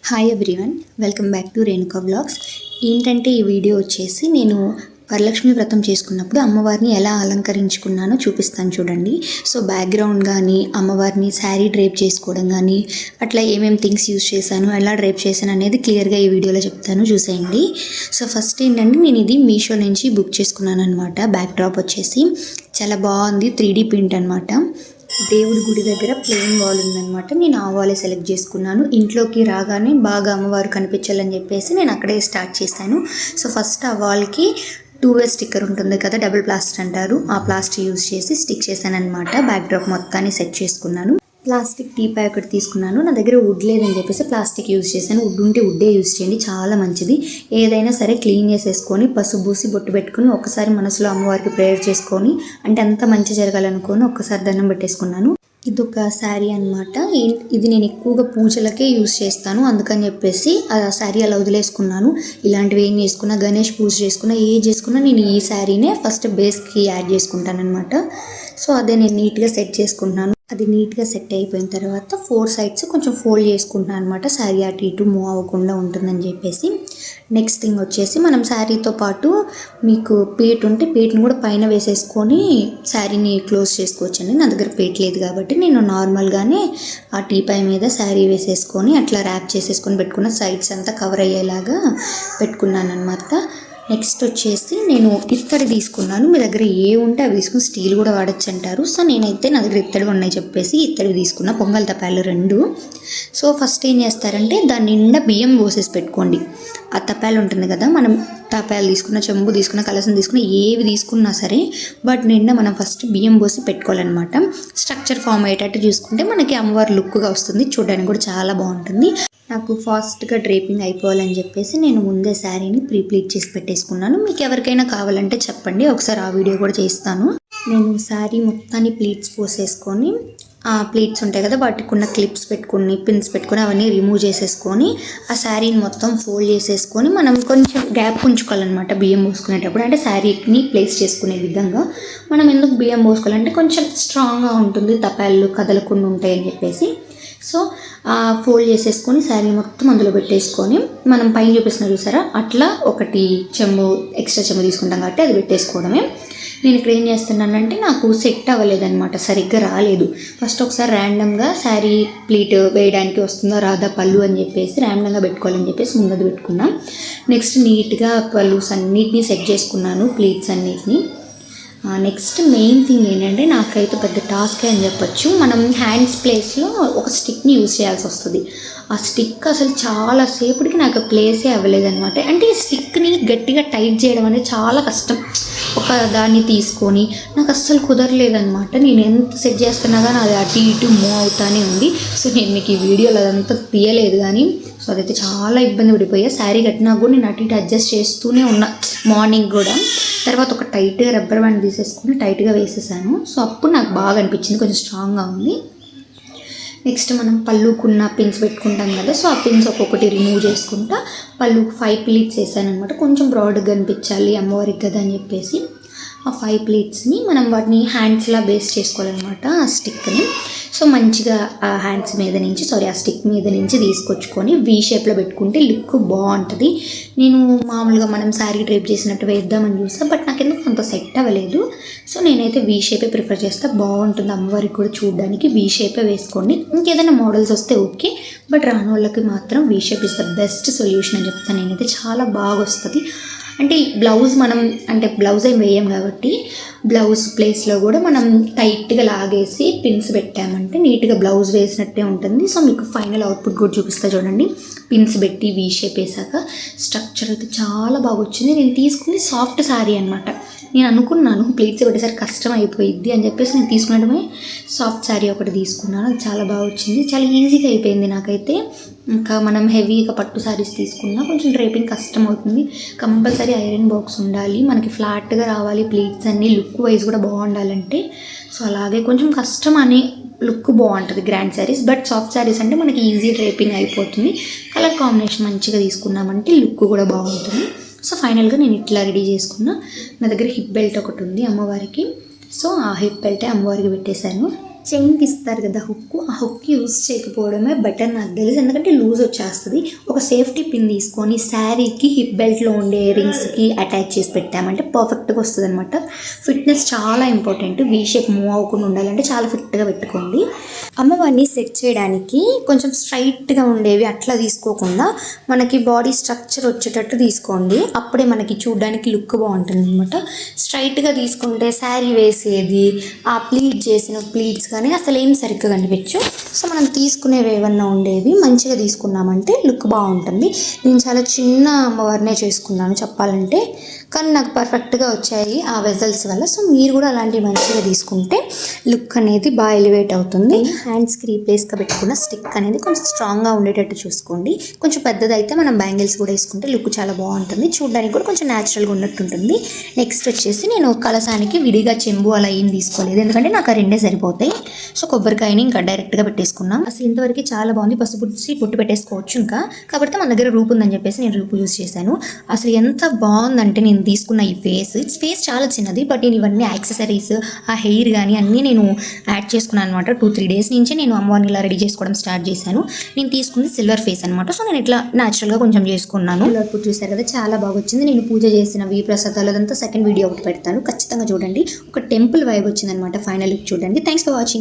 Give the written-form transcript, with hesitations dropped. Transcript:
Hi everyone, welcome back to Renuka vlogs. ఏంటంటే ఈ video వచ్చేసి నేను వరలక్ష్మి వ్రతం చేసుకున్నప్పుడు అమ్మవారిని ఎలా అలంకరించుకున్నానో చూపిస్తాను చూడండి. సో బ్యాక్గ్రౌండ్ కానీ అమ్మవారిని శారీ డ్రేప్ చేసుకోవడం కానీ అట్లా ఏమేమి థింగ్స్ యూజ్ చేశాను, ఎలా డ్రేప్ చేశాను అనేది క్లియర్గా ఈ వీడియోలో చెప్తాను, చూసేయండి. సో ఫస్ట్ ఏంటంటే నేను ఇది మీషో నుంచి బుక్ చేసుకున్నాను అనమాట. బ్యాక్ డ్రాప్ వచ్చేసి చాలా బాగుంది, 3D ప్రింట్ అనమాట. దేవుడి గుడి దగ్గర ప్లెయిన్ వాల్ ఉందనమాట. నేను ఆ వాలే సెలెక్ట్ చేసుకున్నాను. ఇంట్లోకి రాగానే బాగా అమ్మవారు కనిపించాలని చెప్పేసి నేను అక్కడే స్టార్ట్ చేశాను. సో ఫస్ట్ ఆ వాల్కి 2 వే స్టిక్కర్ ఉంటుంది కదా, డబుల్ ప్లాస్టర్ అంటారు, ఆ ప్లాస్టర్ యూజ్ చేసి స్టిక్ చేశాను అనమాట. బ్యాక్ డ్రాప్ మొత్తాన్ని సెట్ చేసుకున్నాను. ప్లాస్టిక్ టీపాయ్ ఒకటి తీసుకున్నాను. నా దగ్గర వుడ్ లేదని చెప్పేసి ప్లాస్టిక్ యూజ్ చేశాను. వుడ్ ఉంటే వుడ్డే యూజ్ చేయండి, చాలా మంచిది. ఏదైనా సరే క్లీన్ చేసేసుకొని పసుపు పూసి బొట్టు పెట్టుకుని ఒక్కసారి మనసులో అమ్మవారికి ప్రేయర్ చేసుకొని, అంటే అంత మంచి జరగాలనుకొని ఒక్కసారి దండం పెట్టేసుకున్నాను. ఇది ఒక శారీ అనమాట. ఇది నేను ఎక్కువగా పూజలకే యూజ్ చేస్తాను, అందుకని చెప్పేసి ఆ శారీ అలా వదిలేసుకున్నాను. ఇలాంటివి ఏం చేసుకున్నా, గణేష్ పూజ చేసుకున్నా, ఏ చేసుకున్నా నేను ఈ శారీనే ఫస్ట్ బేస్కి యాడ్ చేసుకుంటాను అనమాట. సో అదే నేను నీట్గా సెట్ చేసుకుంటున్నాను. అది నీట్గా సెట్ అయిపోయిన తర్వాత 4 సైడ్స్ కొంచెం ఫోల్డ్ చేసుకుంటున్నాను అనమాట, శారీ అటు ఇటు మూవ్ అవ్వకుండా ఉంటుందని చెప్పేసి. నెక్స్ట్ థింగ్ వచ్చేసి మనం శారీతో పాటు మీకు పీట ఉంటే పీటను కూడా పైన వేసేసుకొని శారీని క్లోజ్ చేసుకోవచ్చండి. నా దగ్గర పీట లేదు కాబట్టి నేను నార్మల్గానే ఆ టీపాయ్ మీద శారీ వేసేసుకొని అట్లా ర్యాప్ చేసేసుకొని పెట్టుకున్న, సైడ్స్ అంతా కవర్ అయ్యేలాగా పెట్టుకున్నాను అనమాట. నెక్స్ట్ వచ్చేసి నేను ఇత్తడి తీసుకున్నాను. మీ దగ్గర ఏ ఉంటే అవి తీసుకుని, స్టీల్ కూడా వాడచ్చు అంటారు. సో నేనైతే నా దగ్గర ఇత్తడి ఉన్నాయి చెప్పేసి ఇత్తడి తీసుకున్నా, పొంగల్ తపాలు 2. సో ఫస్ట్ ఏం చేస్తారంటే దాని నిండా బియ్యం పోసేసి పెట్టుకోండి. ఆ తపాలు ఉంటుంది కదా, మనం తపాలు తీసుకున్న, చెంబు తీసుకున్న, కలసం తీసుకున్న, ఏవి తీసుకున్నా సరే వాటి నిండా మనం ఫస్ట్ బియ్యం పోసి పెట్టుకోవాలన్నమాట. స్ట్రక్చర్ ఫామ్ అయ్యేటట్టు చూసుకుంటే మనకి అమ్మవారి లుక్గా వస్తుంది, చూడడానికి కూడా చాలా బాగుంటుంది. నాకు ఫాస్ట్గా డ్రేపింగ్ అయిపోవాలని చెప్పేసి నేను ముందే శారీని ప్రీప్లీట్ చేసి పెట్టేసుకున్నాను. మీకు ఎవరికైనా కావాలంటే చెప్పండి, ఒకసారి ఆ వీడియో కూడా చేస్తాను. నేను శారీ మొత్తాన్ని ప్లీట్స్ పోసేసుకొని, ఆ ప్లీట్స్ ఉంటాయి కదా వాటికి ఉన్న క్లిప్స్ పెట్టుకుని, పిన్స్ పెట్టుకుని అవన్నీ రిమూవ్ చేసేసుకొని ఆ శారీని మొత్తం ఫోల్డ్ చేసేసుకొని మనం కొంచెం గ్యాప్ ఉంచుకోవాలన్నమాట బియ్యం పోసుకునేటప్పుడు. అంటే శారీని ప్లేస్ చేసుకునే విధంగా మనం ఎందుకు బియ్యం పోసుకోవాలంటే కొంచెం స్ట్రాంగ్గా ఉంటుంది, తపాళ్ళు కదలకుండా ఉంటాయని చెప్పేసి. సో ఫోల్డ్ చేసేసుకొని శారీ మొత్తం అందులో పెట్టేసుకొని మనం పైన చూపిస్తున్నా చూసారా, అట్లా ఒకటి చెంబు ఎక్స్ట్రా చెంబు తీసుకుంటాం కాబట్టి అది పెట్టేసుకోవడమే. నేను ఇక్కడ ఏం చేస్తున్నానంటే నాకు సెట్ అవ్వలేదన్నమాట, సరిగ్గా రాలేదు. ఫస్ట్ ఒకసారి ర్యాండమ్గా శారీ ప్లీట్ వేయడానికి వస్తుందో రాదా పళ్ళు అని చెప్పేసి ర్యాండమ్గా పెట్టుకోవాలని చెప్పేసి ముందది పెట్టుకున్నాం. నెక్స్ట్ నీట్గా పళ్ళుస్ అన్నిటినీ సెట్ చేసుకున్నాను, ప్లీట్స్ అన్నిటినీ. నెక్స్ట్ మెయిన్ థింగ్ ఏంటంటే నాకైతే పెద్ద టాస్క్ అని చెప్పొచ్చు. మనం హ్యాండ్స్ ప్లేస్లో ఒక స్టిక్ని యూజ్ చేయాల్సి వస్తుంది. ఆ స్టిక్ అసలు చాలాసేపటికి నాకు ప్లేసే అవ్వలేదన్నమాట. అంటే ఈ స్టిక్ని గట్టిగా టైట్ చేయడం అనేది చాలా కష్టం. ఒక దాన్ని తీసుకొని నాకు అస్సలు కుదరలేదన్నమాట. నేను ఎంత సెట్ చేస్తున్నా కానీ అది అటు ఇటు మూవ్ అవుతానే ఉంది. సో నేను మీకు ఈ వీడియోలో అదంతా తీయలేదు కానీ, సో అదైతే చాలా ఇబ్బంది పడిపోయా. శారీ కట్టినా కూడా నేను అటు ఇటు అడ్జస్ట్ చేస్తూనే ఉన్నా మార్నింగ్ కూడా. తర్వాత ఒక టైట్గా రబ్బర్ బ్యాండ్ తీసేసుకొని టైట్గా వేసేసాను. సో అప్పుడు నాకు బాగా అనిపించింది, కొంచెం స్ట్రాంగ్గా ఉంది. నెక్స్ట్ మనం పళ్ళుకున్న పిన్స్ పెట్టుకుంటాం కదా, సో ఆ పిన్స్ ఒక్కొక్కటి రిమూవ్ చేసుకుంటా పళ్ళుకు 5 ప్లీట్స్ వేసాను అనమాట. కొంచెం బ్రాడ్గా కనిపించాలి అమ్మవారికి కదా అని చెప్పేసి ఆ 5 ప్లీట్స్ని మనం వాటిని హ్యాండ్స్లా బేస్ చేసుకోవాలన్నమాట, ఆ స్టిక్ని. సో మంచిగా ఆ హ్యాండ్స్ మీద నుంచి ఆ స్టిక్ మీద నుంచి తీసుకొచ్చుకొని వీ షేప్లో పెట్టుకుంటే లుక్ బాగుంటుంది. నేను మామూలుగా మనం శారీ డ్రేప్ చేసినట్టు వేద్దామని చూస్తాను, బట్ నాకు ఎందుకు అంత సెట్ అవ్వలేదు. సో నేనైతే వీ షేపే ప్రిఫర్ చేస్తే బాగుంటుంది, అమ్మవారికి కూడా చూడడానికి వీ షేపే వేసుకోండి. ఇంకేదైనా మోడల్స్ వస్తే ఓకే, బట్ రాని వాళ్ళకి మాత్రం V shape is the best solution అని చెప్తాను నేనైతే. చాలా బాగా వస్తుంది. అంటే బ్లౌజ్ మనం అంటే బ్లౌజ్ ఏం వేయం కాబట్టి బ్లౌజ్ ప్లేస్లో కూడా మనం టైట్గా లాగేసి పిన్స్ పెట్టామంటే నీట్గా బ్లౌజ్ వేసినట్టే ఉంటుంది. సో మీకు ఫైనల్ అవుట్పుట్ కూడా చూపిస్తా చూడండి. పిన్స్ పెట్టి వీ షేప్ వేసాక స్ట్రక్చర్ అయితే చాలా బాగా వచ్చింది. నేను తీసుకుంది సాఫ్ట్ శారీ అనమాట. నేను అనుకున్నాను ప్లీట్స్ పెట్టేసరికి కష్టం అయిపోయిద్ది అని చెప్పేసి నేను తీసుకున్నటమే సాఫ్ట్ శారీ ఒకటి తీసుకున్నాను. అది చాలా బాగా వచ్చింది, చాలా ఈజీగా అయిపోయింది నాకైతే. ఇంకా మనం హెవీగా పట్టు శారీస్ తీసుకున్నా కొంచెం డ్రేపింగ్ కష్టం అవుతుంది. కంపల్సరీ ఐరన్ బాక్స్ ఉండాలి, మనకి ఫ్లాట్గా రావాలి ప్లీట్స్ అన్నీ, లుక్ వైజ్ కూడా బాగుండాలంటే. సో అలాగే కొంచెం కష్టం అనే లుక్ బాగుంటుంది grand saris, but soft saris అంటే మనకి ఈజీ డ్రేపింగ్ అయిపోతుంది. కలర్ కాంబినేషన్ మంచిగా తీసుకున్నామంటే లుక్ కూడా బాగుంటుంది. సో ఫైనల్గా నేను ఇట్లా రెడీ చేసుకున్నా. నా దగ్గర హిప్ బెల్ట్ ఒకటి ఉంది అమ్మవారికి, సో ఆ హిప్ బెల్టే అమ్మవారికి పెట్టేశాను. చైన్కి ఇస్తారు కదా హుక్, ఆ హుక్ యూజ్ చేయకపోవడమే బెటర్ నాకు తెలుసు. ఎందుకంటే లూజ్ వచ్చేస్తుంది. ఒక సేఫ్టీ పిన్ తీసుకొని శారీకి హిప్ బెల్ట్లో ఉండే రింగ్స్కి అటాచ్ చేసి పెట్టామంటే పర్ఫెక్ట్గా వస్తుంది అనమాట. ఫిట్నెస్ చాలా ఇంపార్టెంట్. వీ షేప్ మూవ్ అవ్వకుండా ఉండాలంటే చాలా ఫిట్గా పెట్టుకోండి. అమ్మవారిని సెట్ చేయడానికి కొంచెం స్ట్రైట్గా ఉండేవి అట్లా తీసుకోకుండా మనకి బాడీ స్ట్రక్చర్ వచ్చేటట్టు తీసుకోండి. అప్పుడే మనకి చూడడానికి లుక్ బాగుంటుంది అనమాట. స్ట్రైట్గా తీసుకుంటే శారీ వేసేది ఆ ప్లీట్ చేసిన ప్లీట్స్ కానీ అసలు ఏం సరిగ్గా కనిపించు. సో మనం తీసుకునేవి ఏమన్నా ఉండేవి మంచిగా తీసుకున్నామంటే లుక్ బాగుంటుంది. నేను చాలా చిన్న అమ్మవారినే చేసుకున్నాను చెప్పాలంటే, కానీ నాకు పర్ఫెక్ట్గా వచ్చాయి ఆ వెజల్స్ వల్ల. సో మీరు కూడా అలాంటివి మంచిగా తీసుకుంటే లుక్ అనేది బాగా ఎలివేట్ అవుతుంది. హ్యాండ్స్కి రీప్లేస్గా పెట్టుకున్న స్టిక్ అనేది కొంచెం స్ట్రాంగ్గా ఉండేటట్టు చూసుకోండి. కొంచెం పెద్దదైతే మనం బ్యాంగిల్స్ కూడా వేసుకుంటే లుక్ చాలా బాగుంటుంది. చూడడానికి కూడా కొంచెం న్యాచురల్గా ఉన్నట్టు ఉంటుంది. నెక్స్ట్ వచ్చేసి నేను కలసానికి విడిగా చెంబు అలా ఏం తీసుకోలేదు, ఎందుకంటే నాకు ఆ రెండే సరిపోతాయి. సో కొబ్బరికాయని ఇంకా డైరెక్ట్గా పెట్టేసుకున్నాం. అసలు ఇంతవరకు చాలా బాగుంది. పసుపు పుట్టి పెట్టేసుకోవచ్చు ఇంకా, కాబట్టి మన దగ్గర రూపు ఉందని చెప్పేసి నేను రూపు యూజ్ చేశాను. అసలు ఎంత బాగుందంటే నేను తీసుకున్న ఈ ఫేస్ చాలా చిన్నది, బట్ నేను ఇవన్నీ యాక్సెసరీస్ ఆ హెయిర్ కానీ అన్నీ నేను యాడ్ చేసుకున్నాను అనమాట. 2-3 డేస్ నుంచి నేను అమ్మవారిని ఇలా రెడీ చేసుకోవడం స్టార్ట్ చేశాను. నేను తీసుకుంది సిల్వర్ ఫేస్ అనమాట. సో నేను ఇట్లా న్యాచురల్గా కొంచెం చేసుకున్నాను. సిల్వర్ పూజ చూసారు కదా, చాలా బాగా వచ్చింది. నేను పూజ చేసినవి ప్రసాదాలు అదంతా సెకండ్ వీడియో ఒకటి పెడతాను, ఖచ్చితంగా చూడండి. ఒక టెంపుల్ వైబ్ వచ్చిందనమాట ఫైనల్ లుక్ చూడండి. Thanks for watching.